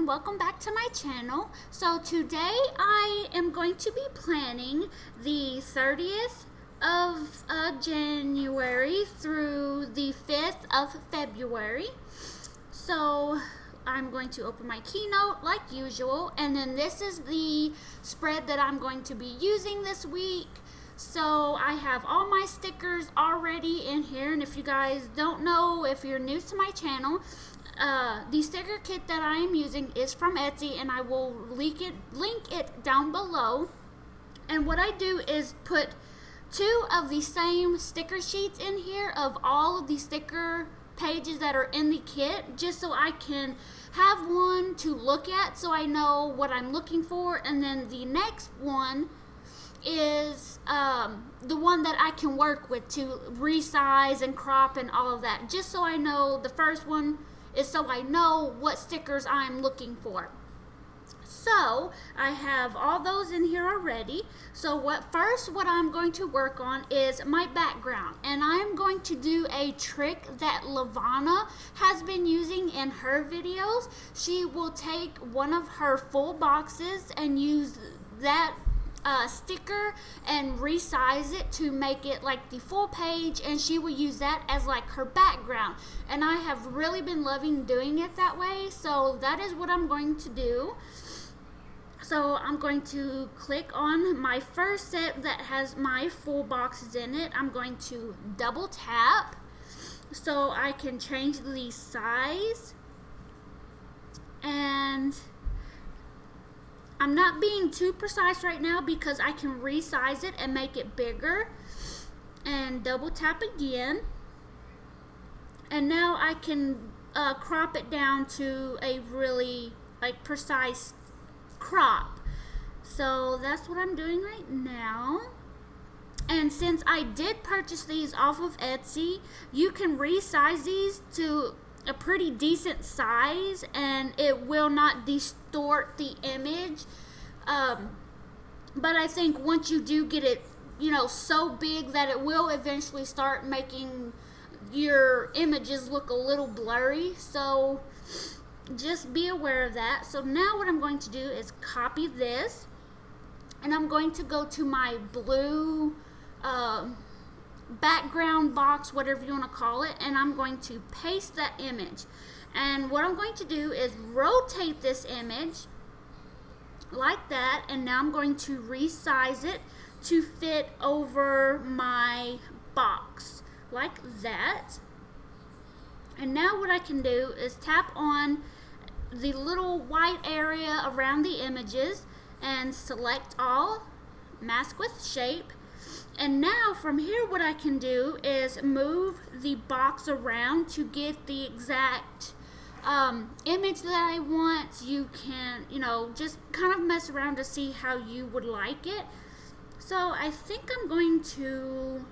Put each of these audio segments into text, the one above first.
Welcome back to my channel. So today I am going to be planning the 30th of January through the 5th of February. So I'm going to open my keynote like usual, and then this is the spread that I'm going to be using this week. So I have all my stickers already in here, and if you guys don't know, if you're new to my channel, the sticker kit that I am using is from Etsy, and I will link it down below. And what I do is put 2 of the same sticker sheets in here of all of the sticker pages that are in the kit, just so I can have one to look at so I know what I'm looking for. And then the next one is the one that I can work with to resize and crop and all of that, just so I know. The first one is so I know what stickers I'm looking for. So I have all those in here already. So what I'm going to work on is my background, and I'm going to do a trick that Lavonna has been using in her videos. She will take one of her full boxes and use that sticker and resize it to make it like the full page, and she will use that as like her background, and I have really been loving doing it that way. So that is what I'm going to do. So I'm going to click on my first set that has my full boxes in it. I'm going to double tap so I can change the size, and I'm not being too precise right now because I can resize it and make it bigger. And double tap again. And now I can crop it down to a really precise crop. So that's what I'm doing right now. And since I did purchase these off of Etsy, you can resize these to a pretty decent size and it will not distort the image, but I think once you do get it so big that it will eventually start making your images look a little blurry, so just be aware of that. So now what I'm going to do is copy this, and I'm going to go to my blue background box, whatever you want to call it, and I'm going to paste that image. And what I'm going to do is rotate this image like that, and now I'm going to resize it to fit over my box like that. And now what I can do is tap on the little white area around the images and select all, mask with shape. And now from here what I can do is move the box around to get the exact image that I want. You can, just kind of mess around to see how you would like it. So I think I'm going to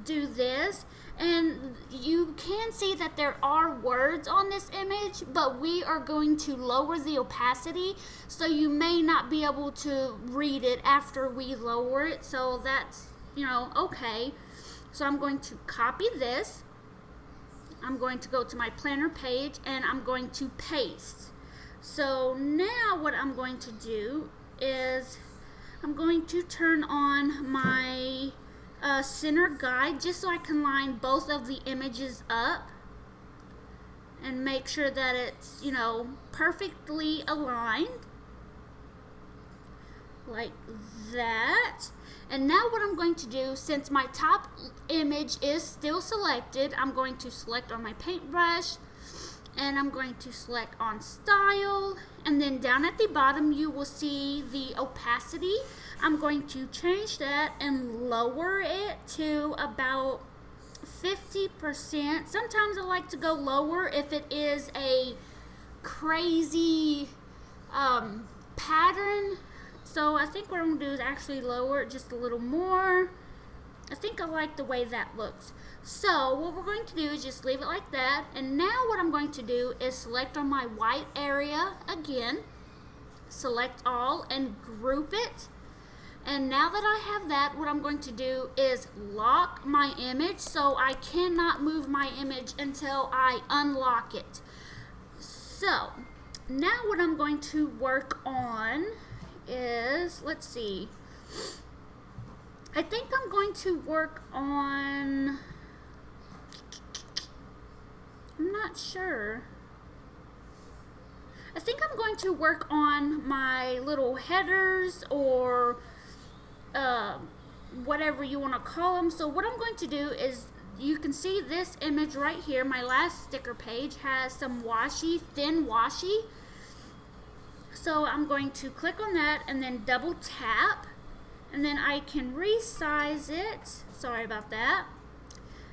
do this, and you can see that there are words on this image, but we are going to lower the opacity, so you may not be able to read it after we lower it. So that's okay. So I'm going to copy this, I'm going to go to my planner page, and I'm going to paste. So now what I'm going to do is I'm going to turn on my center guide just so I can line both of the images up and make sure that it's perfectly aligned like that. And now what I'm going to do, since my top image is still selected, I'm going to select on my paintbrush, and I'm going to select on style, and then down at the bottom you will see the opacity. I'm going to change that and lower it to about 50%. Sometimes I like to go lower if it is a crazy pattern. So I think what I'm going to do is actually lower it just a little more. I think I like the way that looks. So what we're going to do is just leave it like that. And now what I'm going to do is select on my white area again. select all and group it. And now that I have that, what I'm going to do is lock my image, so I cannot move my image until I unlock it. So now what I'm going to work on is, let's see, I think I'm going to work on, I'm not sure. I think I'm going to work on my little headers, or whatever you want to call them. So what I'm going to do is, you can see this image right here. My last sticker page has some washi, thin washi. So I'm going to click on that and then double tap, and then I can resize it. Sorry about that.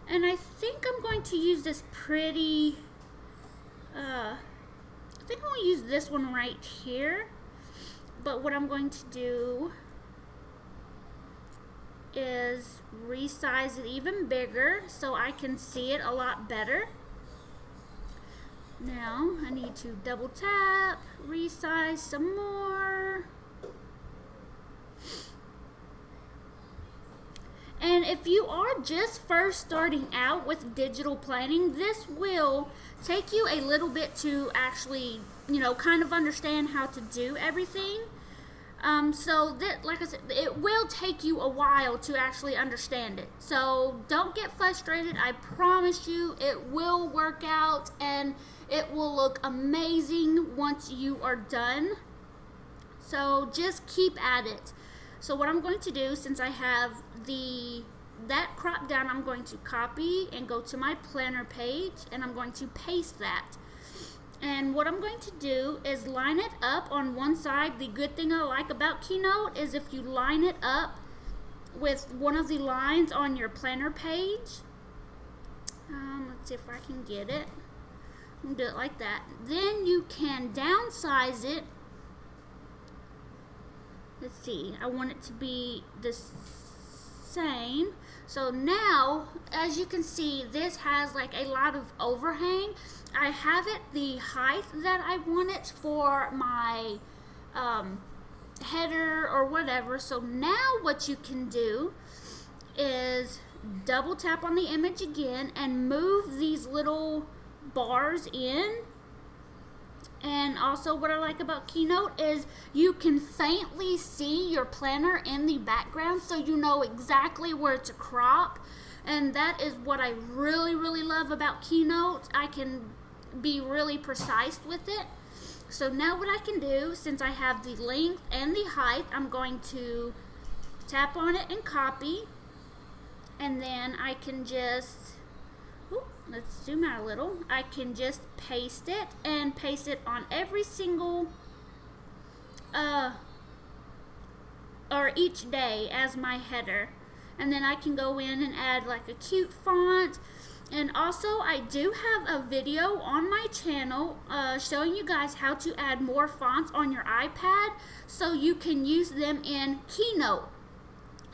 And I think I'm going to use this pretty, I think I'm going to use this one right here. But what I'm going to do is resize it even bigger so I can see it a lot better. Now I need to double tap, resize some more. And if you are just first starting out with digital planning, this will take you a little bit to actually, kind of understand how to do everything. So that, like I said, it will take you a while to actually understand it. So don't get frustrated. I promise you it will work out and it will look amazing once you are done. So just keep at it. So what I'm going to do, since I have that cropped down, I'm going to copy and go to my planner page, and I'm going to paste that. And what I'm going to do is line it up on one side. The good thing I like about Keynote is if you line it up with one of the lines on your planner page. Let's see if I can get it. I'm going to do it like that. Then you can downsize it. Let's see, I want it to be the same. So now, as you can see, this has like a lot of overhang. I have it the height that I want it for my header or whatever. So now what you can do is double tap on the image again and move these little bars in. And also what I like about Keynote is you can faintly see your planner in the background, so you know exactly where to crop. And that is what I really, really love about Keynote. I can be really precise with it. So now what I can do, since I have the length and the height, I'm going to tap on it and copy. And then I can just, let's zoom out a little. I can just paste it and paste it on every single or each day as my header. And then I can go in and add like a cute font. And also I do have a video on my channel showing you guys how to add more fonts on your iPad so you can use them in Keynote.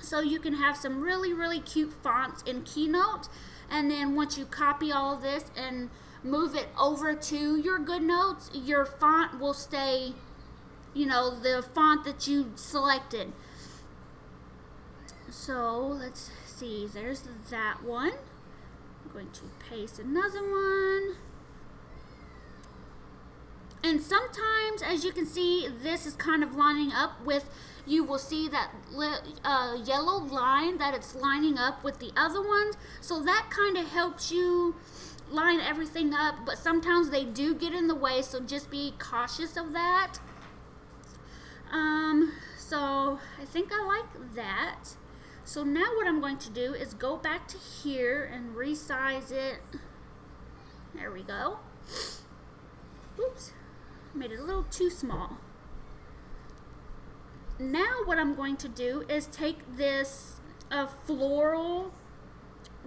So you can have some really, really cute fonts in Keynote. And then once you copy all of this and move it over to your GoodNotes, your font will stay, the font that you selected. So let's see, there's that one. I'm going to paste another one. And sometimes, as you can see, this is kind of lining up with, you will see that yellow line that it's lining up with the other ones. So that kind of helps you line everything up, but sometimes they do get in the way, so just be cautious of that. So I think I like that. So now what I'm going to do is go back to here and resize it. There we go. Oops, made it a little too small. Now what I'm going to do is take this floral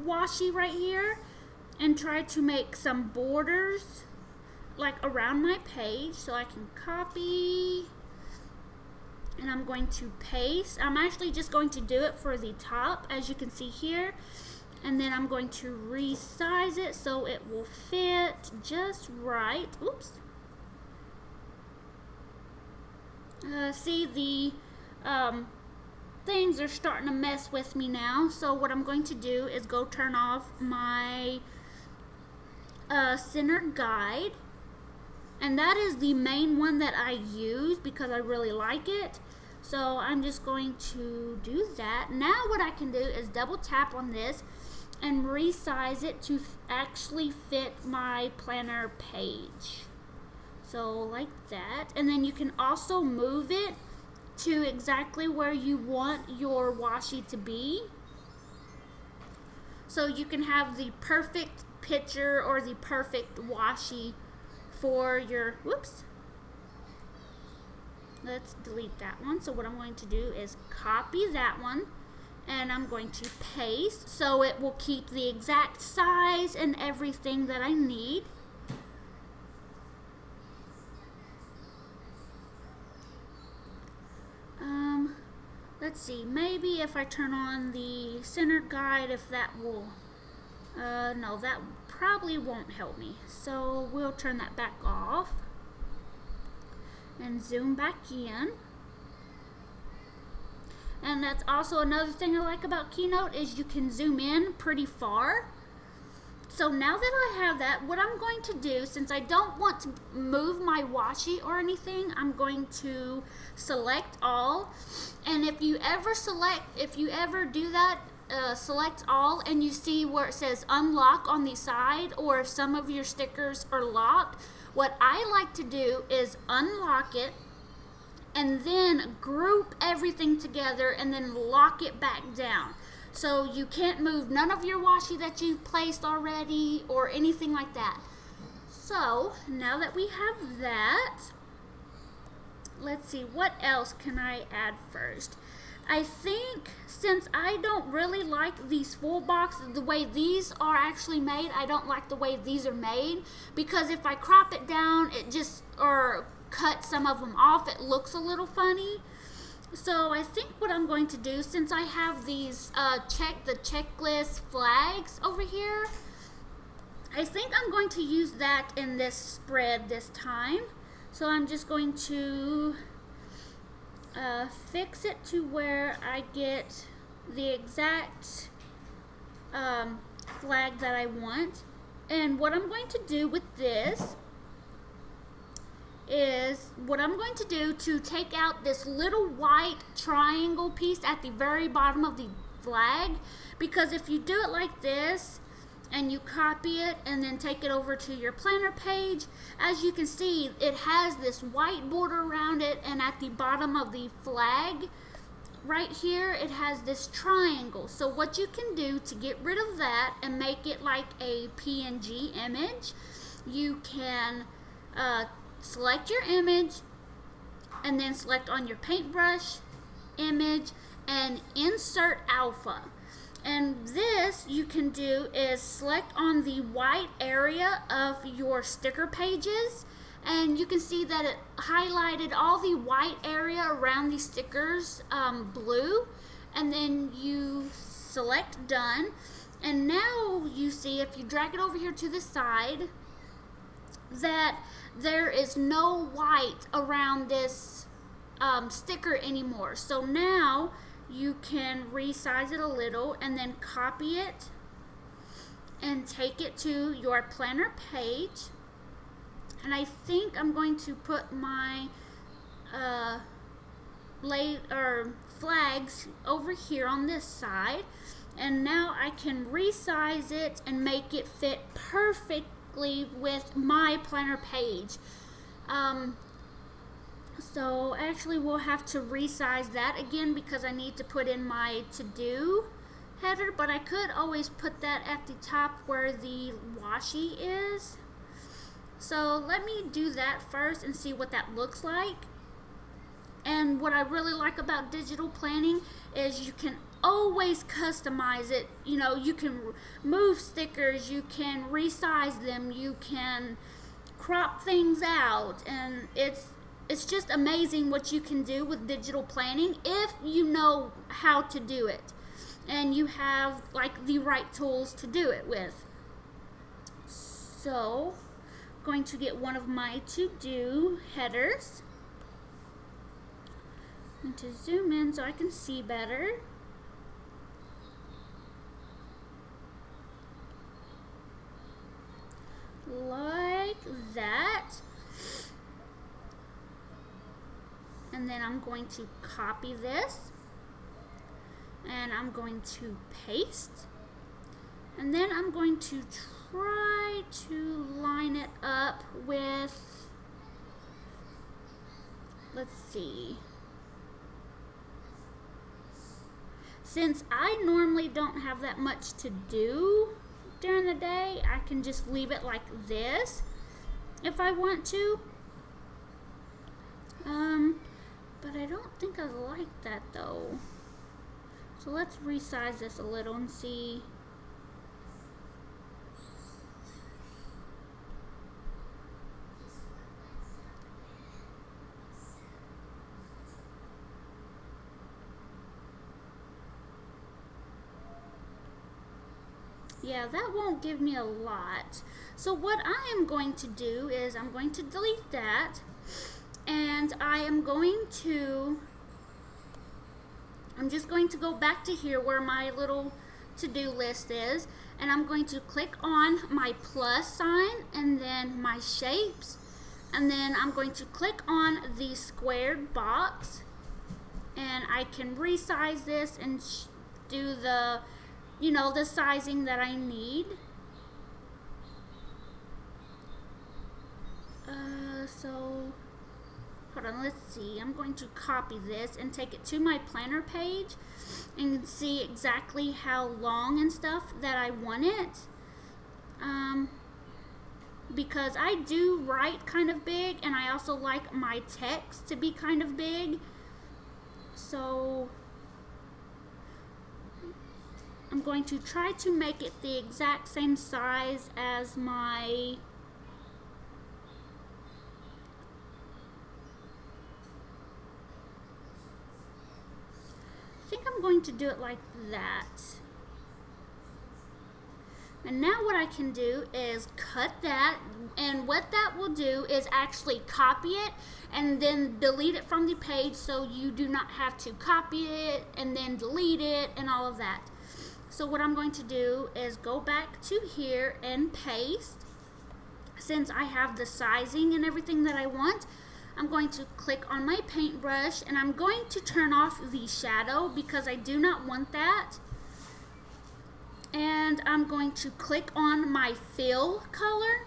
washi right here and try to make some borders like around my page. So I can copy and I'm going to paste. I'm actually just going to do it for the top, as you can see here, and then I'm going to resize it so it will fit just right. Oops. See, the things are starting to mess with me now. So what I'm going to do is go turn off my center guide. And that is the main one that I use because I really like it. So I'm just going to do that. Now what I can do is double tap on this and resize it to actually fit my planner page. So like that. And then you can also move it to exactly where you want your washi to be. So you can have the perfect picture or the perfect washi for your, whoops. Let's delete that one. So what I'm going to do is copy that one and I'm going to paste so it will keep the exact size and everything that I need. Let's see, maybe if I turn on the center guide, if that will, no, that probably won't help me. So we'll turn that back off and zoom back in. And that's also another thing I like about Keynote is you can zoom in pretty far. So now that I have that, what I'm going to do, since I don't want to move my washi or anything, I'm going to select all. And if you ever do that, select all and you see where it says unlock on the side, or if some of your stickers are locked, what I like to do is unlock it and then group everything together and then lock it back down. So you can't move none of your washi that you've placed already or anything like that. So now that we have that, let's see, what else can I add first? I think since I don't really like these full boxes, the way these are actually made, I don't like the way these are made, because if I crop it down, it just, or cut some of them off, it looks a little funny. So I think what I'm going to do, since I have these the checklist flags over here, I think I'm going to use that in this spread this time. So I'm just going to fix it to where I get the exact flag that I want. And what I'm going to do with this is what I'm going to do to take out this little white triangle piece at the very bottom of the flag, because if you do it like this and you copy it and then take it over to your planner page, as you can see, it has this white border around it, and at the bottom of the flag right here it has this triangle. So what you can do to get rid of that and make it like a PNG image, you can select your image and then select on your paintbrush image and insert alpha. And this you can do is select on the white area of your sticker pages, and you can see that it highlighted all the white area around these stickers blue, and then you select done, and now you see if you drag it over here to the side that there is no white around this sticker anymore. So now you can resize it a little and then copy it and take it to your planner page. And I think I'm going to put my flags over here on this side, and now I can resize it and make it fit perfectly with my planner page. So actually we'll have to resize that again because I need to put in my to-do header, but I could always put that at the top where the washi is. So let me do that first and see what that looks like. And what I really like about digital planning is you can always customize it. You know, you can move stickers, you can resize them, you can crop things out, and it's just amazing what you can do with digital planning if you know how to do it and you have like the right tools to do it with. So I'm going to get one of my to-do headers. And to zoom in so I can see better. Like that. And then I'm going to copy this. And I'm going to paste. And then I'm going to try to line it up with, let's see. Since I normally don't have that much to do during the day, I can just leave it like this if I want to. But I don't think I like that though. So let's resize this a little and see. Yeah, that won't give me a lot. So what I am going to do is I'm going to delete that, and I'm just going to go back to here where my little to-do list is, and I'm going to click on my plus sign and then my shapes, and then I'm going to click on the squared box, and I can resize this and do the the sizing that I need. So hold on, let's see. I'm going to copy this and take it to my planner page and see exactly how long and stuff that I want it. Because I do write kind of big, and I also like my text to be kind of big. So I'm going to try to make it the exact same size as my I think I'm going to do it like that. And now what I can do is cut that, and what that will do is actually copy it and then delete it from the page, so you do not have to copy it and then delete it and all of that. So what I'm going to do is go back to here and paste. Since I have the sizing and everything that I want, I'm going to click on my paintbrush, and I'm going to turn off the shadow because I do not want that. And I'm going to click on my fill color.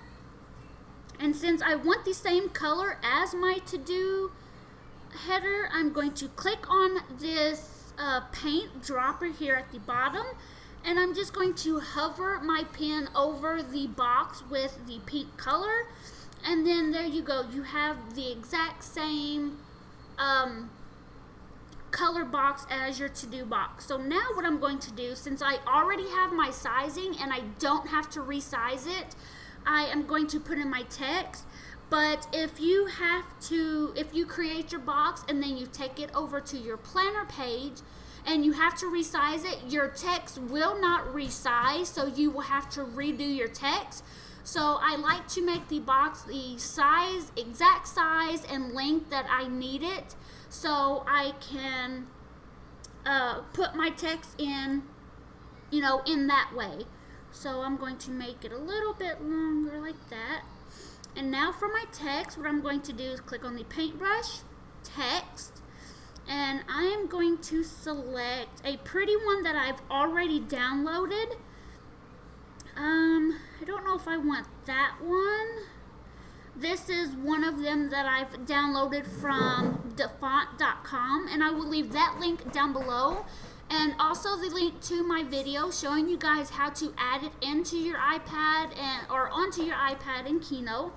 And since I want the same color as my to-do header, I'm going to click on this paint dropper here at the bottom, and I'm just going to hover my pen over the box with the pink color, and then there you go. You have the exact same color box as your to-do box. So now what I'm going to do, since I already have my sizing and I don't have to resize it, I am going to put in my text. But if you create your box and then you take it over to your planner page and you have to resize it, your text will not resize, so you will have to redo your text. So I like to make the box the size, exact size and length that I need it, so I can put my text in, in that way. So I'm going to make it a little bit longer like that. And now for my text, what I'm going to do is click on the paintbrush, text, and I am going to select a pretty one that I've already downloaded. I don't know if I want that one. This is one of them that I've downloaded from defont.com, and I will leave that link down below, and also the link to my video showing you guys how to add it into your iPad or onto your iPad in Keynote.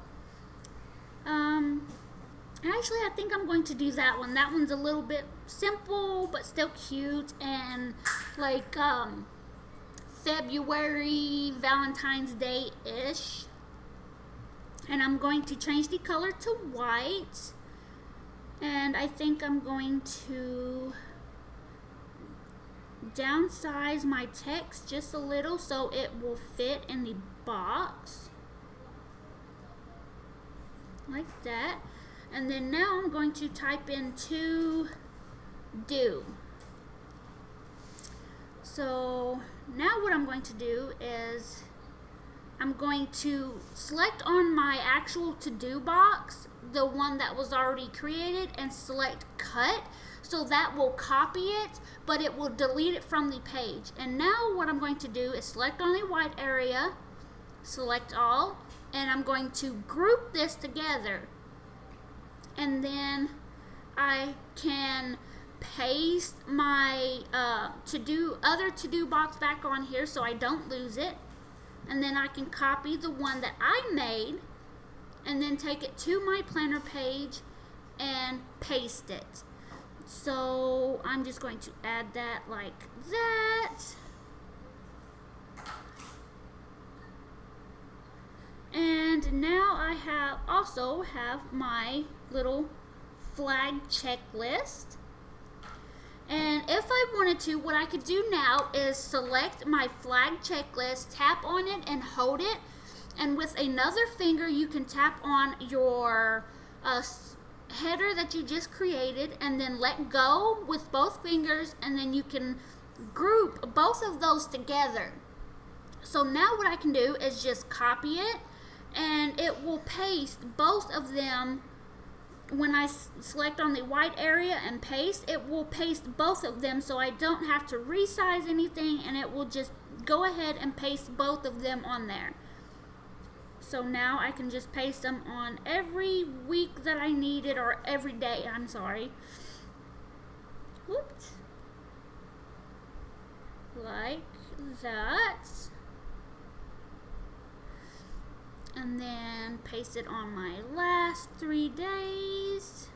Actually, I think I'm going to do that one. That one's a little bit simple, but still cute, and like February, Valentine's Day-ish. And I'm going to change the color to white, and I think I'm going to downsize my text just a little so it will fit in the box like that. And then now I'm going to type in do. So now what I'm going to do is I'm going to select on my actual to-do box, the one that was already created, and select cut. So that will copy it, but it will delete it from the page. And now what I'm going to do is select on a white area, select all, and I'm going to group this together. And then I can paste my other to-do box back on here so I don't lose it. And then I can copy the one that I made and then take it to my planner page and paste it. So I'm just going to add that like that. And now I also have my little flag checklist. And if I wanted to, what I could do now is select my flag checklist, tap on it and hold it. And with another finger, you can tap on your header that you just created and then let go with both fingers, and then you can group both of those together. So now what I can do is just copy it, and it will paste both of them. When I select on the white area and paste, it will paste both of them, so I don't have to resize anything, and it will just go ahead and paste both of them on there. So now I can just paste them on every week that I need it, or every day, I'm sorry. Whoops. Like that. And then paste it on my last 3 days.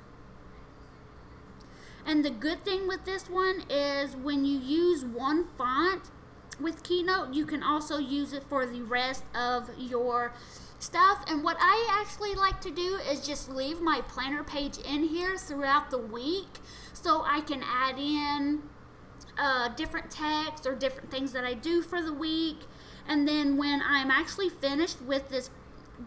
And the good thing with this one is when you use one font with Keynote, you can also use it for the rest of your stuff. And what I actually like to do is just leave my planner page in here throughout the week, so I can add in different text or different things that I do for the week. And then when I'm actually finished with this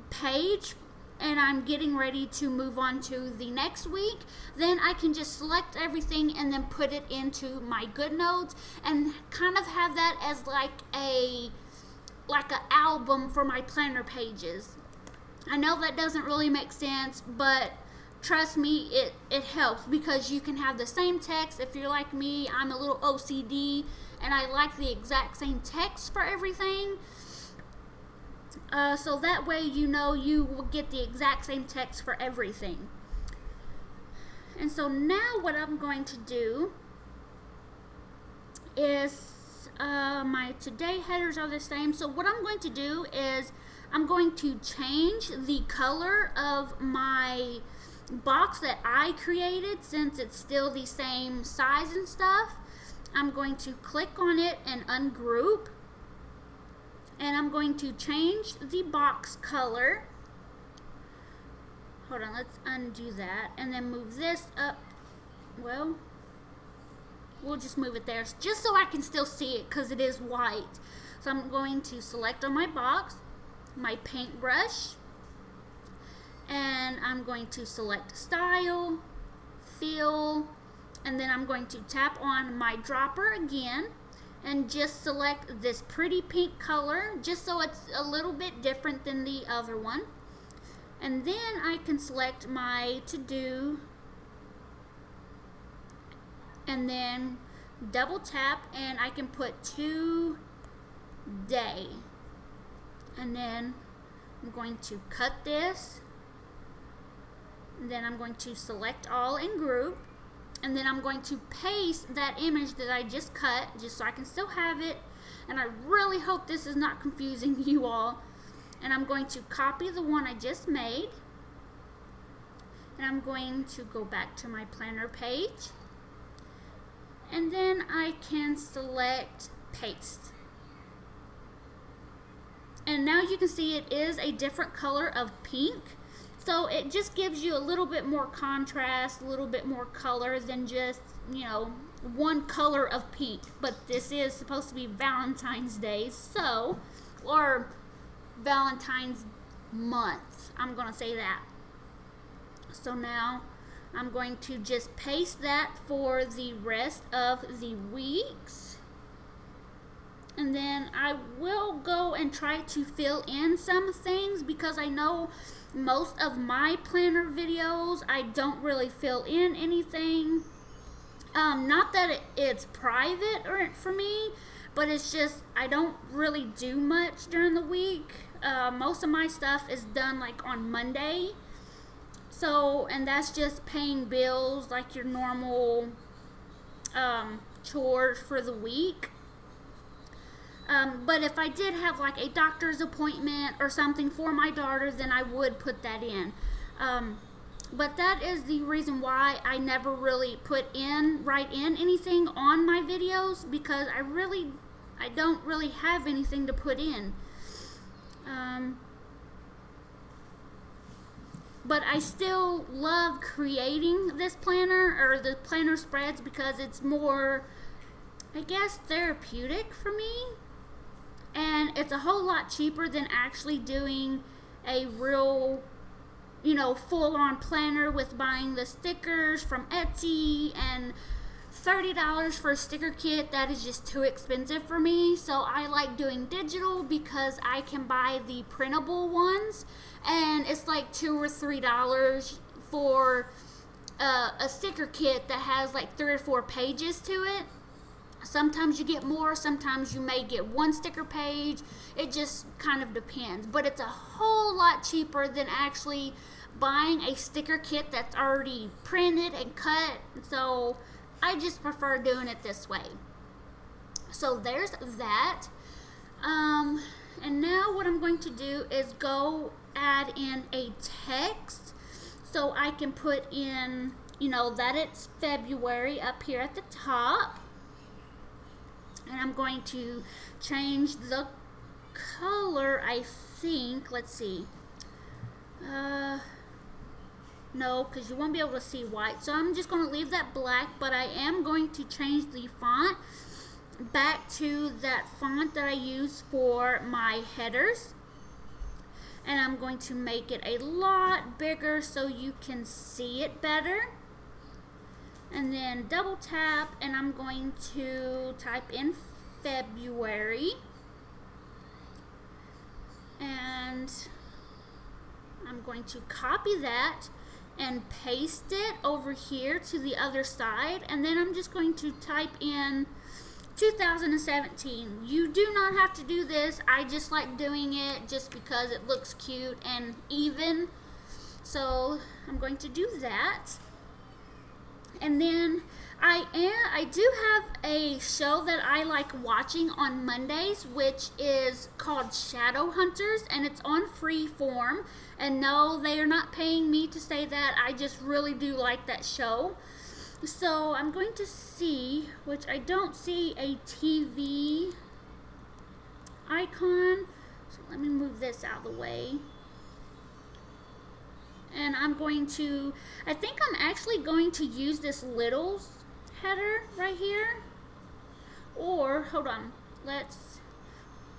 page and I'm getting ready to move on to the next week, then I can just select everything and then put it into my GoodNotes and kind of have that as like an album for my planner pages. I know that doesn't really make sense, but trust me, it helps, because you can have the same text. If you're like me, I'm a little OCD and I like the exact same text for everything. So that way you know you will get the exact same text for everything. And so now what I'm going to do is my today headers are the same. So what I'm going to do is I'm going to change the color of my box that I created, since it's still the same size and stuff. I'm going to click on it and ungroup. And I'm going to change the box color. Hold on, let's undo that. And then move this up. Well, we'll just move it there, just so I can still see it, because it is white. So I'm going to select on my box, my paintbrush. And I'm going to select style, fill. And then I'm going to tap on my dropper again. And just select this pretty pink color, just so it's a little bit different than the other one. And then I can select my to-do, and then double tap, and I can put today. And then I'm going to cut this, and then I'm going to select all and group. And then I'm going to paste that image that I just cut, just so I can still have it. And I really hope this is not confusing you all. And I'm going to copy the one I just made. And I'm going to go back to my planner page. And then I can select paste. And now you can see it is a different color of pink. So it just gives you a little bit more contrast, a little bit more color than just, one color of pink. But this is supposed to be Valentine's Day, so, or Valentine's month, I'm going to say that. So now I'm going to just paste that for the rest of the weeks. And then I will go and try to fill in some things because I know most of my planner videos I don't really fill in anything. Not that it's private or for me, but it's just I don't really do much during the week. Most of my stuff is done like on Monday. So, and that's just paying bills, like your normal chores for the week. But if I did have like a doctor's appointment or something for my daughter, then I would put that in. But that is the reason why I never really write in anything on my videos, because I don't really have anything to put in. But I still love creating this planner or the planner spreads because it's more, I guess, therapeutic for me. And it's a whole lot cheaper than actually doing a real, full-on planner with buying the stickers from Etsy and $30 for a sticker kit. That is just too expensive for me. So I like doing digital because I can buy the printable ones, and it's like $2 or $3 for a sticker kit that has like 3 or 4 pages to it. Sometimes you get more, sometimes you may get 1 sticker page. It just kind of depends. But it's a whole lot cheaper than actually buying a sticker kit that's already printed and cut. So I just prefer doing it this way. So there's that. And now what I'm going to do is go add in a text so I can put in, that it's February up here at the top. And I'm going to change the color, I think. Let's see. No, because you won't be able to see white. So I'm just going to leave that black, but I am going to change the font back to that font that I use for my headers. And I'm going to make it a lot bigger so you can see it better. And then double tap, and I'm going to type in February. And I'm going to copy that and paste it over here to the other side. And then I'm just going to type in 2017. You do not have to do this. I just like doing it just because it looks cute and even. So I'm going to do that. And then I do have a show that I like watching on Mondays, which is called Shadow Hunters, and it's on Freeform. And no, they are not paying me to say that. I just really do like that show. So I'm going to see, which I don't see a TV icon. So let me move this out of the way. And I'm going to, I think I'm actually going to use this Littles header right here. Or, hold on, let's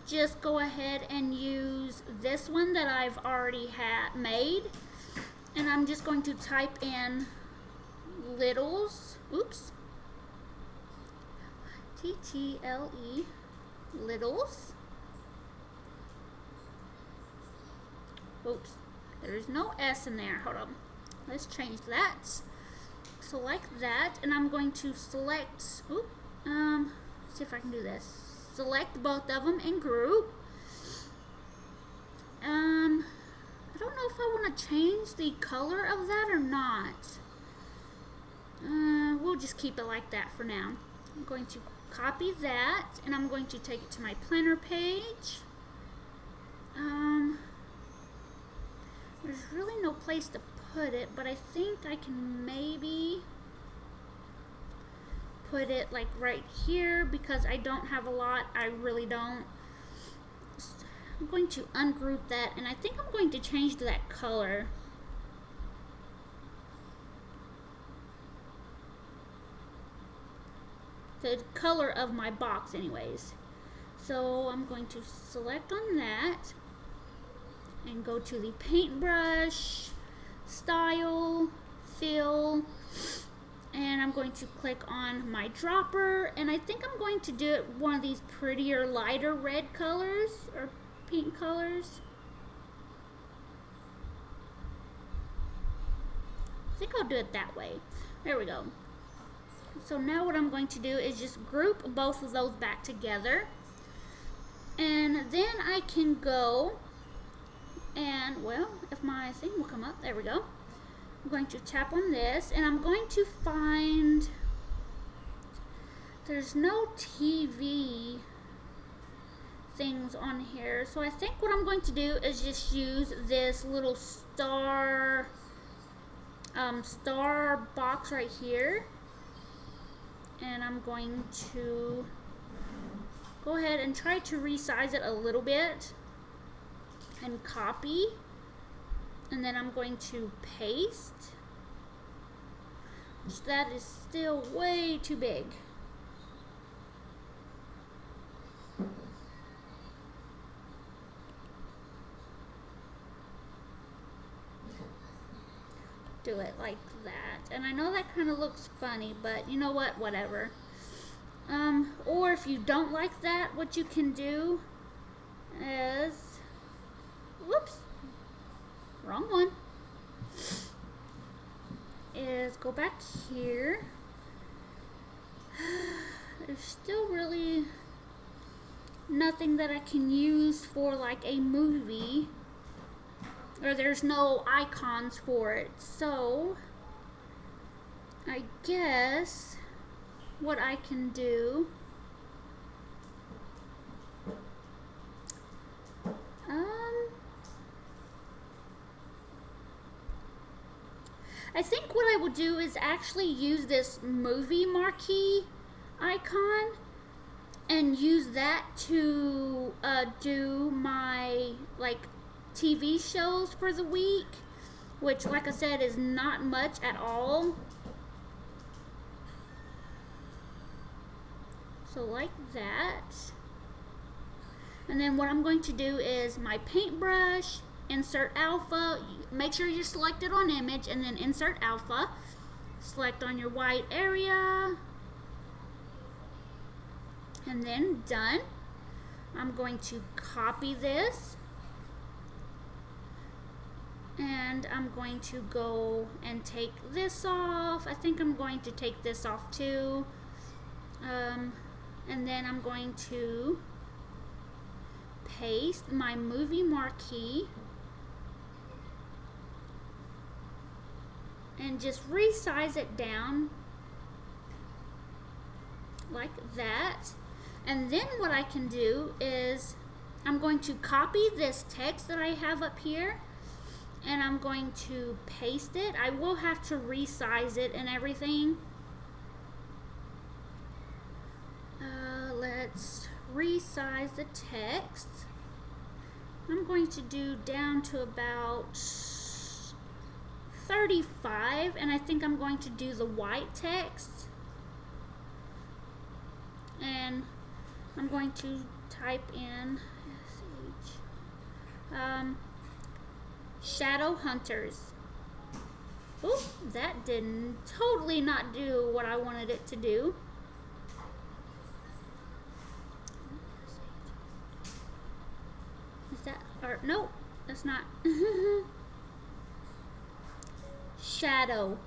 just go ahead and use this one that I've already made. And I'm just going to type in Littles, oops, T-T-L-E, Littles. Oops. There's no S in there. Hold on. Let's change that. Select that, and I'm going to select. See if I can do this. Select both of them and group. I don't know if I want to change the color of that or not. We'll just keep it like that for now. I'm going to copy that, and I'm going to take it to my planner page. There's really no place to put it, but I think I can maybe put it like right here because I don't have a lot. I really don't. I'm going to ungroup that, and I think I'm going to change that color. The color of my box anyways. So I'm going to select on that and go to the paintbrush, style, fill. And I'm going to click on my dropper, and I think I'm going to do it one of these prettier, lighter red colors or pink colors. I think I'll do it that way. There we go. So now what I'm going to do is just group both of those back together. And then I can go and, well, if my thing will come up, there we go. I'm going to tap on this, and I'm going to find, there's no TV things on here, so I think what I'm going to do is just use this little star box right here, and I'm going to go ahead and try to resize it a little bit and copy. And then I'm going to paste, which that is still way too big. Do it like that. And I know that kind of looks funny, but you know what? Whatever. Or if you don't like that, what you can do is, whoops. Wrong one, is go back here. There's still really nothing that I can use for like a movie, or there's no icons for it. So I guess what I can do, I think what I will do is actually use this movie marquee icon and use that to do my like TV shows for the week, which, like I said, is not much at all. So like that. And then what I'm going to do is my paintbrush, insert alpha, make sure you're selected on image, and then insert alpha, select on your white area, and then done. I'm going to copy this, and I'm going to go and take this off. I think I'm going to take this off too, and then I'm going to paste my movie marquee and just resize it down like that. And then what I can do is I'm going to copy this text that I have up here, and I'm going to paste it. I will have to resize it and everything. Let's resize the text. I'm going to do down to about 35, and I think I'm going to do the white text, and I'm going to type in Shadow Hunters. Oh, that didn't totally not do what I wanted it to do. Is that, or no, that's not. Shadow.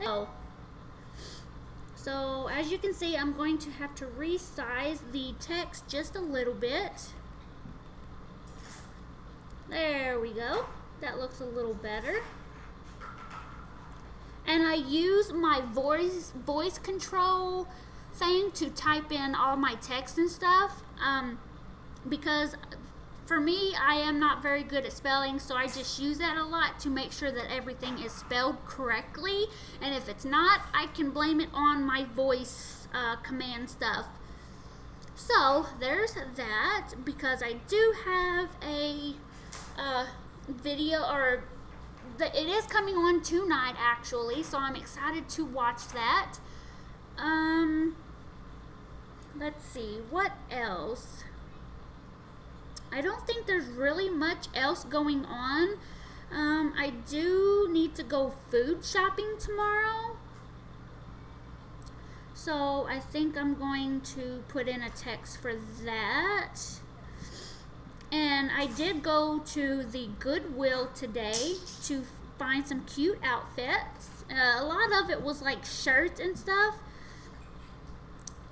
Oh. So as you can see, I'm going to have to resize the text just a little bit. There we go. That looks a little better. And I use my voice control thing to type in all my text and stuff, because for me, I am not very good at spelling, so I just use that a lot to make sure that everything is spelled correctly. And if it's not, I can blame it on my voice command stuff. So there's that, because I do have a video, or it is coming on tonight actually, so I'm excited to watch that. Let's see, what else? I don't think there's really much else going on. I do need to go food shopping tomorrow. So I think I'm going to put in a text for that. And I did go to the Goodwill today to find some cute outfits. A lot of it was like shirts and stuff.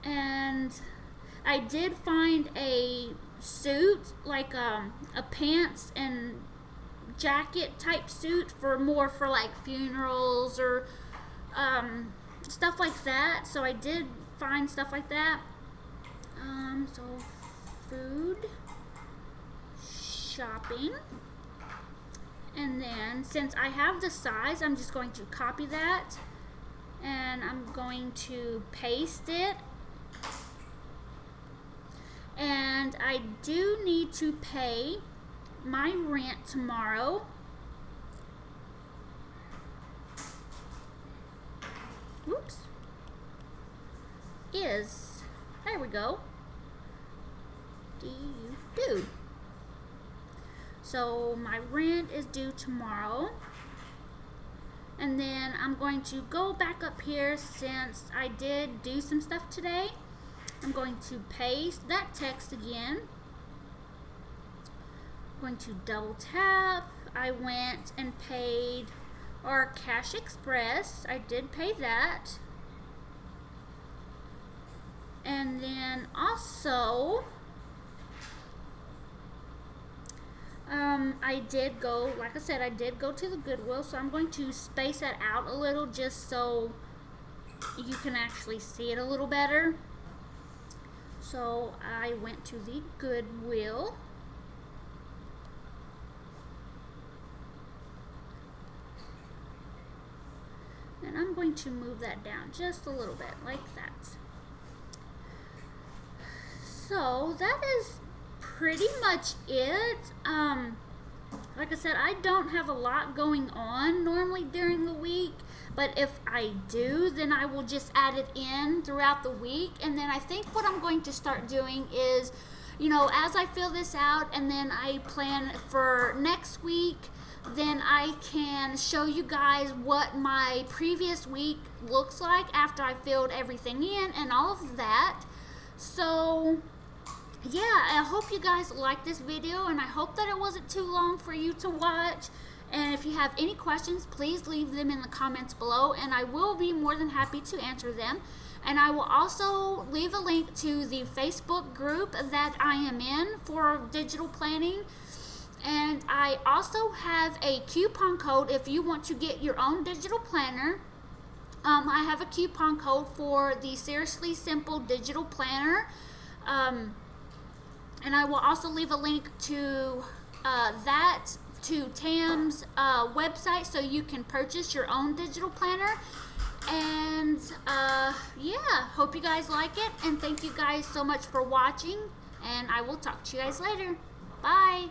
And I did find a suit, like a pants and jacket type suit for like funerals or stuff like that. So I did find stuff like that. So food shopping, and then since I have the size, I'm just going to copy that and I'm going to paste it. And I do need to pay my rent tomorrow. Oops. There we go. Due. So my rent is due tomorrow. And then I'm going to go back up here since I did do some stuff today. I'm going to paste that text again. I'm going to double tap. I went and paid our Cash Express. I did pay that. And then also, I did go, like I said, I did go to the Goodwill, so I'm going to space that out a little just so you can actually see it a little better. So I went to the Goodwill. And I'm going to move that down just a little bit, like that. So that is pretty much it. Like I said, I don't have a lot going on normally during the week, but if I do, then I will just add it in throughout the week. And then I think what I'm going to start doing is, as I fill this out and then I plan for next week, then I can show you guys what my previous week looks like after I filled everything in and all of that. So yeah, I hope you guys liked this video, and I hope that it wasn't too long for you to watch. And if you have any questions, please leave them in the comments below, and I will be more than happy to answer them. And I will also leave a link to the Facebook group that I am in for digital planning. And I also have a coupon code if you want to get your own digital planner. I have a coupon code for the Seriously Simple Digital Planner. And I will also leave a link to to Tam's website so you can purchase your own digital planner. And yeah, hope you guys like it, and thank you guys so much for watching, and I will talk to you guys later. Bye.